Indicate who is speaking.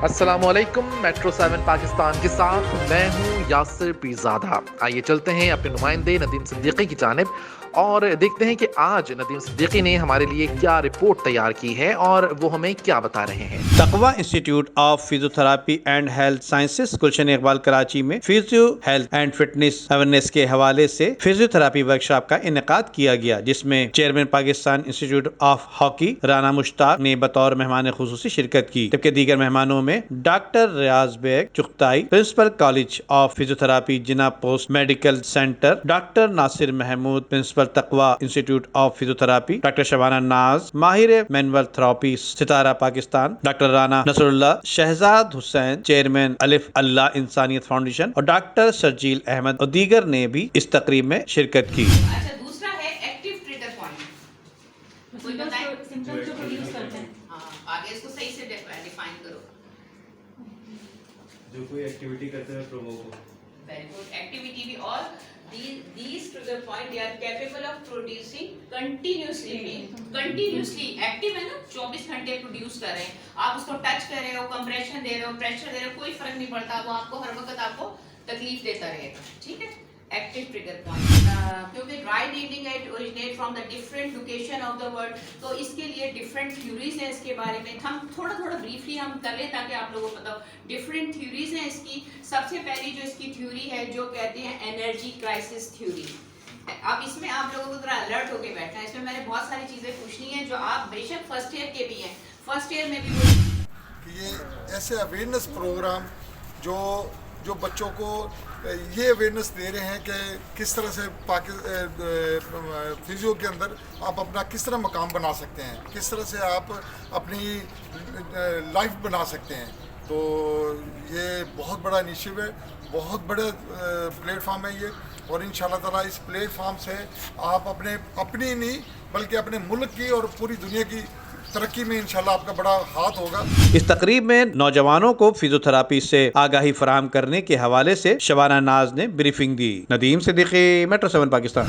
Speaker 1: السلام علیکم، میٹرو 7 پاکستان کے ساتھ میں ہوں یاسر پیرزادہ۔ آئیے چلتے ہیں اپنے نمائندے ندیم صدیقی کی جانب اور دیکھتے ہیں کہ آج ندیم صدیقی نے ہمارے لیے کیا رپورٹ تیار کی ہے اور وہ ہمیں کیا بتا رہے ہیں۔
Speaker 2: Taqvi institute of physiotherapy and health sciences Gulshan Iqbal Karachi میں physio health and fitness awareness کے حوالے سے فزیوتھراپی ورکشاپ کا انعقاد کیا گیا، جس میں chairman Pakistan institute of hockey Rana Mushtaq نے بطور مہمان خصوصی شرکت کی، جبکہ دیگر مہمانوں میں doctor Riaz Baig Chughtai, principal college of physiotherapy Jinnah post medical centre, doctor Nasir Mahmood principal Taqvi institute of physiotherapy, doctor Shabana Naz ماہر manual therapy Sitara Pakistan, doctor Rana Nasrullah, Shahzad Hussain chairman Alif Allah انسانیت فاؤنڈیشن اور ڈاکٹر شرجیل احمد اور دیگر نے بھی اس تقریب میں شرکت کی۔
Speaker 3: اچھا، دوسرا ہے ایکٹیو ٹریگر پوائنٹ، کوئی بتائے
Speaker 4: سمپٹمز جو پروڈیوس کرتے ہیں۔
Speaker 3: ہاں، آگے اس کو صحیح سے ڈیفائن کرو۔
Speaker 5: جو کوئی ایکٹیویٹی کرتے ہیں پرومو کو۔
Speaker 3: ویری گڈ، ایکٹیویٹی بھی، اور these trigger point they are capable of producing continuously active ہے نا، 24 گھنٹے پروڈیوس کر رہے ہیں، آپ اس کو ٹچ کر رہے ہو، کمپریشن دے رہے ہو، پریشر دے رہے ہو، کوئی فرق نہیں پڑتا، وہ آپ کو ہر وقت آپ کو تکلیف دیتا رہے گا، ٹھیک ہے۔ ایکٹیو ٹریگر پوائنٹ، کیونکہ dry needing originate from the different location of the world, تو اس کے لیے ڈفرینٹ تھیوریز ہیں اس کے بارے میں، ہم تھوڑا بریفلی ہم کر لیں تاکہ آپ لوگوں کو پتا ہو۔ ڈفرینٹ تھیوریز ہیں اس کی۔ سب سے پہلی جو اس کی تھیوری ہے جو کہتے ہیں انرجی کرائسس تھیوری۔ اب اس میں آپ لوگوں کو ذرا الرٹ ہو کے بیٹھنا ہے، اس میں میں نے بہت ساری چیزیں پوچھنی ہیں جو آپ بے شک فرسٹ ایئر کے بھی ہیں، فرسٹ ایئر میں بھی
Speaker 6: کہ یہ ایسے اویئرنیس پروگرام جو بچوں کو یہ اویئرنیس دے رہے ہیں کہ کس طرح سے فزیو کے اندر آپ اپنا کس طرح مقام بنا سکتے ہیں، کس طرح سے آپ اپنی لائف بنا سکتے ہیں۔ تو یہ بہت بڑا انیشیو ہے، بہت بڑا پلیٹ فارم ہے یہ، اور انشاءاللہ تعالیٰ اس پلیٹ فارم سے آپ اپنی نہیں بلکہ اپنے ملک کی اور پوری دنیا کی ترقی میں انشاءاللہ آپ کا بڑا ہاتھ ہوگا۔
Speaker 2: اس تقریب میں نوجوانوں کو فزیوتھراپی سے آگاہی فراہم کرنے کے حوالے سے شبانہ ناز نے بریفنگ دی۔ ندیم صدیقی، میٹرو 7 پاکستان۔